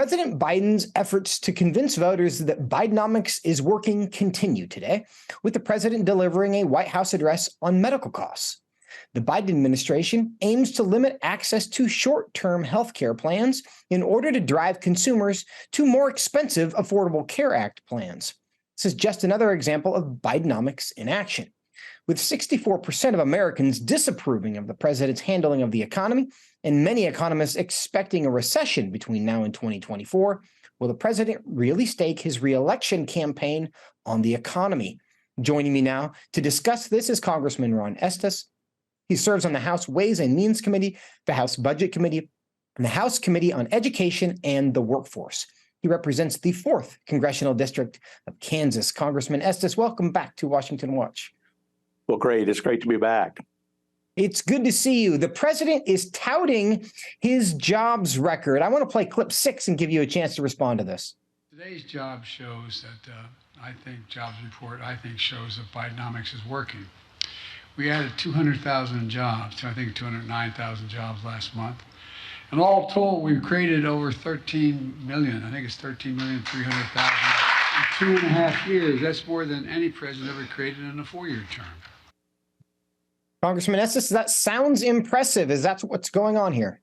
President Biden's efforts to convince voters that Bidenomics is working continue today, with the president delivering a White House address on medical costs. The Biden administration aims to limit access to short-term health care plans in order to drive consumers to more expensive Affordable Care Act plans. This is just another example of Bidenomics in action. With 64% of Americans disapproving of the president's handling of the economy, and many economists expecting a recession between now and 2024, will the president really stake his re-election campaign on the economy? Joining me now to discuss this is Congressman Ron Estes. He serves on the House Ways and Means Committee, the House Budget Committee, and the House Committee on Education and the Workforce. He represents the 4th Congressional District of Kansas. Congressman Estes, welcome back to Washington Watch. Well, great. It's great to be back. It's good to see you. The president is touting his jobs record. I want to play clip 6 and give you a chance to respond to this. Today's job shows that, jobs report, shows that Bidenomics is working. We added 200,000 jobs, to 209,000 jobs last month. And all told, we've created over 13 million. I think it's 13,300,000 in 2.5 years. That's more than any president ever created in a 4-year term. Congressman Estes, that sounds impressive. Is that what's going on here?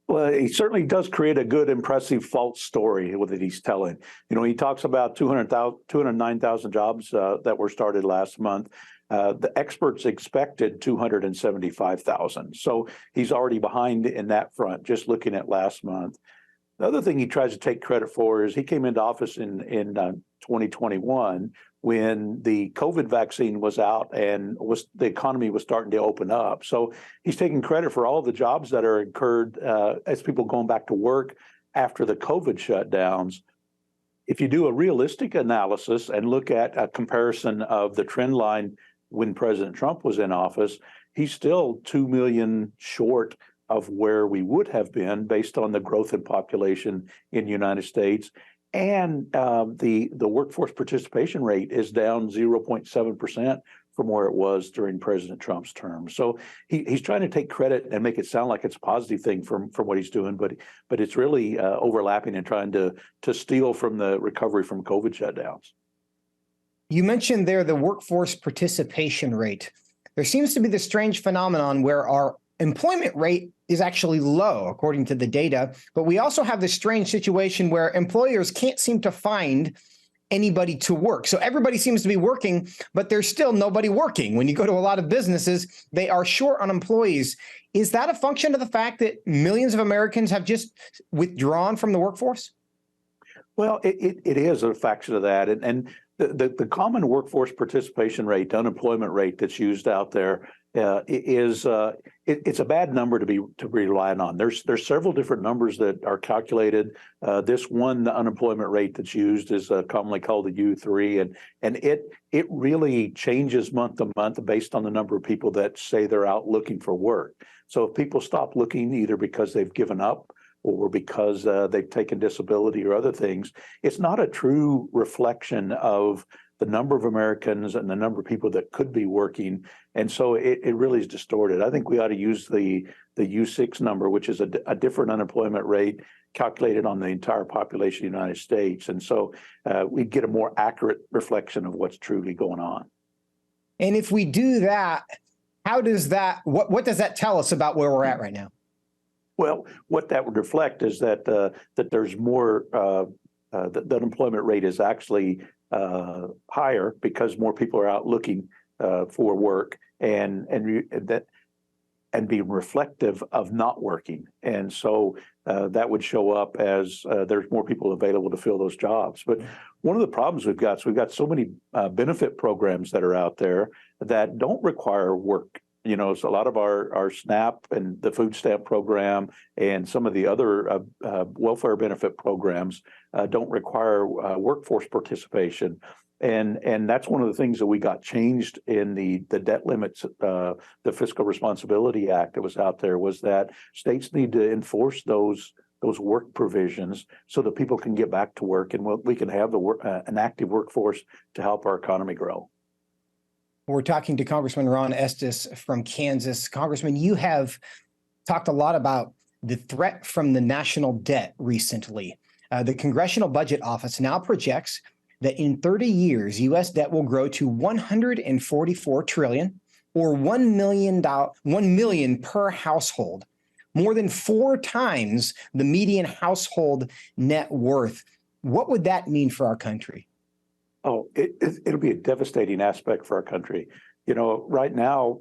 Well, he certainly does create a good, impressive false story that he's telling. You know, he talks about 209,000 jobs that were started last month. The experts expected 275,000. So he's already behind in that front, just looking at last month. The other thing he tries to take credit for is he came into office in 2021 when the COVID vaccine was out and the economy was starting to open up. So he's taking credit for all the jobs that are incurred as people going back to work after the COVID shutdowns. If you do a realistic analysis and look at a comparison of the trend line when President Trump was in office, he's still 2 million short of where we would have been based on the growth in population in the United States. And the workforce participation rate is down 0.7% from where it was during President Trump's term. So he's trying to take credit and make it sound like it's a positive thing from what he's doing, but it's really overlapping and trying to steal from the recovery from COVID shutdowns. You mentioned there the workforce participation rate. There seems to be this strange phenomenon where our employment rate is actually low, according to the data, but we also have this strange situation where employers can't seem to find anybody to work. So everybody seems to be working, but there's still nobody working. When you go to a lot of businesses, they are short on employees. Is that a function of the fact that millions of Americans have just withdrawn from the workforce? Well, it is a function of that. And the common workforce participation rate, the unemployment rate that's used out there it's a bad number to be relying on. There's several different numbers that are calculated. This one, the unemployment rate that's used, is commonly called the U3, and it really changes month to month based on the number of people that say they're out looking for work. So if people stop looking, either because they've given up or because they've taken disability or other things, it's not a true reflection of the number of Americans and the number of people that could be working. And so it really is distorted. I think we ought to use the U6 number, which is a different unemployment rate calculated on the entire population of the United States. And so we get a more accurate reflection of what's truly going on. And if we do that, how does that, what does that tell us about where we're at right now? Well, what that would reflect is that that there's more, the unemployment rate is actually higher because more people are out looking for work and being reflective of not working. And so that would show up as there's more people available to fill those jobs. But one of the problems we've got so many benefit programs that are out there that don't require work. You know, so a lot of our SNAP and the food stamp program and some of the other welfare benefit programs don't require workforce participation. And that's one of the things that we got changed in the debt limits, the Fiscal Responsibility Act that was out there, was that states need to enforce those work provisions so that people can get back to work and we can have an active workforce to help our economy grow. We're talking to Congressman Ron Estes from Kansas. Congressman, you have talked a lot about the threat from the national debt recently. The Congressional Budget Office now projects that in 30 years, U.S. debt will grow to $144 trillion, or $1 million per household, more than 4 times the median household net worth. What would that mean for our country? Oh, it'll be a devastating aspect for our country. Right now,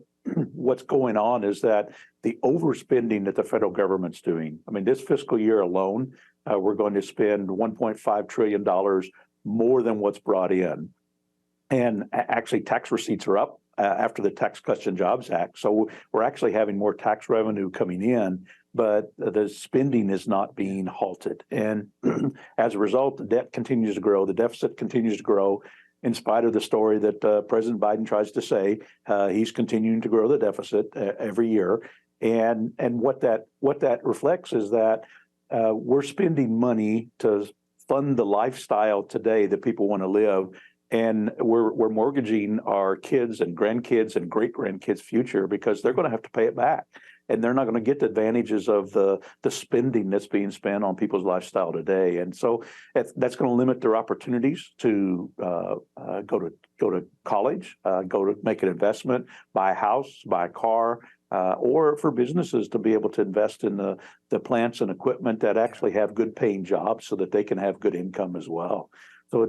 what's going on is that the overspending that the federal government's doing. I mean, this fiscal year alone, we're going to spend $1.5 trillion more than what's brought in. And actually, tax receipts are up after the Tax Cuts and Jobs Act. So we're actually having more tax revenue coming in, but the spending is not being halted. And as a result, the debt continues to grow. The deficit continues to grow. In spite of the story that President Biden tries to say, he's continuing to grow the deficit every year. And what that reflects is that we're spending money to fund the lifestyle today that people want to live, and we're mortgaging our kids and grandkids and great grandkids' future because they're going to have to pay it back, and they're not going to get the advantages of the spending that's being spent on people's lifestyle today. And so that's going to limit their opportunities to go to college, go to make an investment, buy a house, buy a car, or for businesses to be able to invest in the plants and equipment that actually have good paying jobs so that they can have good income as well. So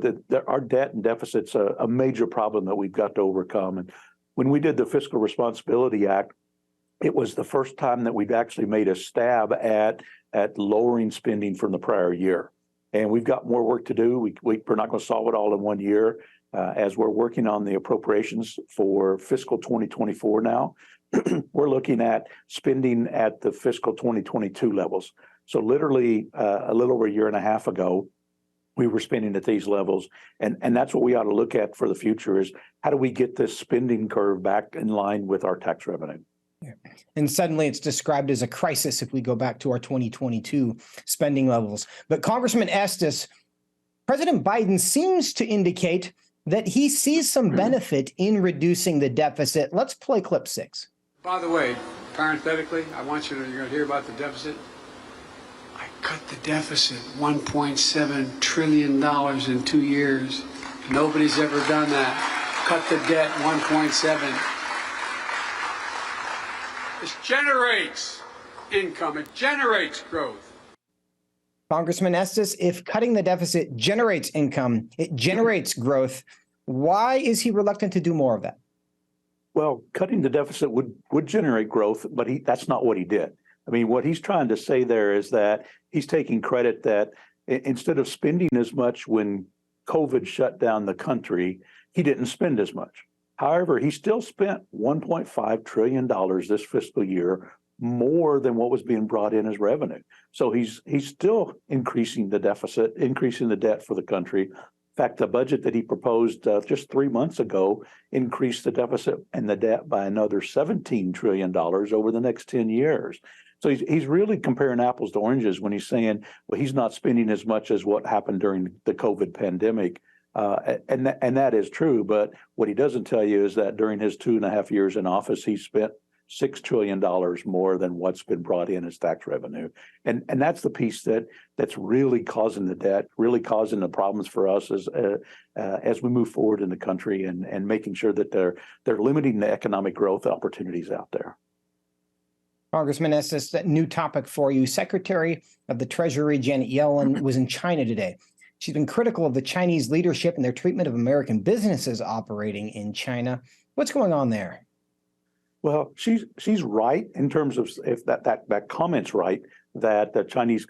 our debt and deficit's a major problem that we've got to overcome. And when we did the Fiscal Responsibility Act, it was the first time that we've actually made a stab at lowering spending from the prior year. And we've got more work to do. We're not going to solve it all in one year. As we're working on the appropriations for fiscal 2024 now, we're looking at spending at the fiscal 2022 levels. So literally a little over a year and a half ago, we were spending at these levels. And that's what we ought to look at for the future is how do we get this spending curve back in line with our tax revenue? Yeah. And suddenly it's described as a crisis if we go back to our 2022 spending levels. But Congressman Estes, President Biden seems to indicate that he sees some benefit in reducing the deficit. Let's play clip 6. By the way, parenthetically, you're going to hear about the deficit. I cut the deficit $1.7 trillion in 2 years. Nobody's ever done that. Cut the debt 1.7. This generates income. It generates growth. Congressman Estes, if cutting the deficit generates income, it generates growth, why is he reluctant to do more of that? Well, cutting the deficit would generate growth, but that's not what he did. I mean, what he's trying to say there is that he's taking credit that instead of spending as much when COVID shut down the country, he didn't spend as much. However, he still spent $1.5 trillion this fiscal year, more than what was being brought in as revenue. So he's still increasing the deficit, increasing the debt for the country. In fact, the budget that he proposed just 3 months ago increased the deficit and the debt by another $17 trillion over the next 10 years. So he's really comparing apples to oranges when he's saying, well, he's not spending as much as what happened during the COVID pandemic. And that is true. But what he doesn't tell you is that during his 2.5 years in office, he spent $6 trillion more than what's been brought in as tax revenue. And that's the piece that's really causing the debt, really causing the problems for us as we move forward in the country and making sure that they're limiting the economic growth opportunities out there. Congressman Estes, that new topic for you. Secretary of the Treasury Janet Yellen was in China today. She's been critical of the Chinese leadership and their treatment of American businesses operating in China. What's going on there? Well, she's right in terms of if that comment's right, that the Chinese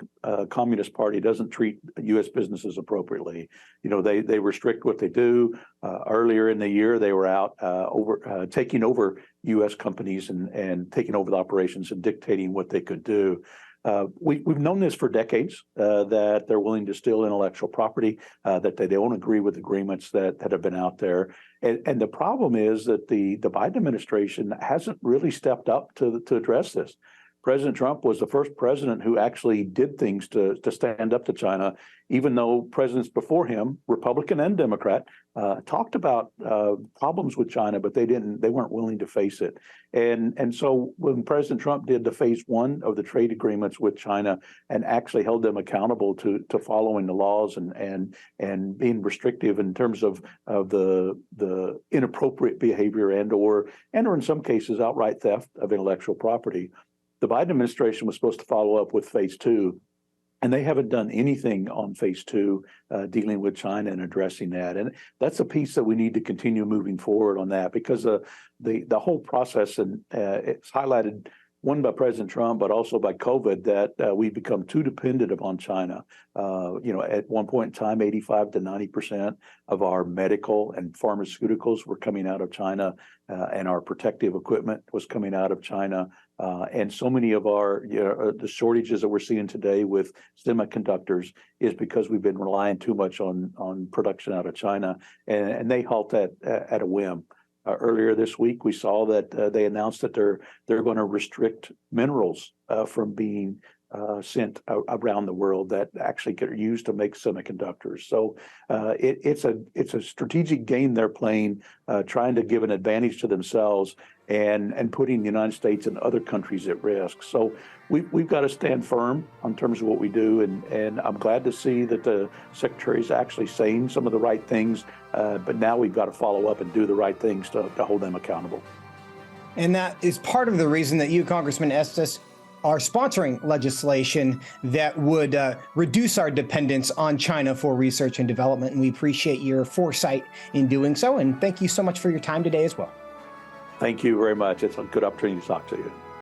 Communist Party doesn't treat U.S. businesses appropriately. You know, they restrict what they do. Earlier in the year, they were out taking over U.S. companies and taking over the operations and dictating what they could do. We've known this for decades, that they're willing to steal intellectual property, that they don't agree with agreements that have been out there. And the problem is that the Biden administration hasn't really stepped up to address this. President Trump was the first president who actually did things to stand up to China, even though presidents before him, Republican and Democrat, talked about problems with China, but they weren't willing to face it. And so when President Trump did the phase one of the trade agreements with China and actually held them accountable to following the laws and being restrictive in terms of the inappropriate behavior and or in some cases outright theft of intellectual property, the Biden administration was supposed to follow up with phase two. And they haven't done anything on phase two dealing with China and addressing that. And that's a piece that we need to continue moving forward on that, because the whole process, and it's highlighted, one by President Trump, but also by COVID, that we've become too dependent upon China. At one point in time, 85 to 90% of our medical and pharmaceuticals were coming out of China, and our protective equipment was coming out of China. And so many of the shortages that we're seeing today with semiconductors is because we've been relying too much on production out of China, and they halt that at a whim. Earlier this week, we saw that they announced that they're going to restrict minerals from being sent around the world that actually get used to make semiconductors. So it's a strategic game they're playing, trying to give an advantage to themselves and putting the United States and other countries at risk. So we've got to stand firm in terms of what we do, and I'm glad to see that the Secretary is actually saying some of the right things, but now we've got to follow up and do the right things to hold them accountable. And that is part of the reason that you, Congressman Estes, are sponsoring legislation that would reduce our dependence on China for research and development. And we appreciate your foresight in doing so. And thank you so much for your time today as well. Thank you very much. It's a good opportunity to talk to you.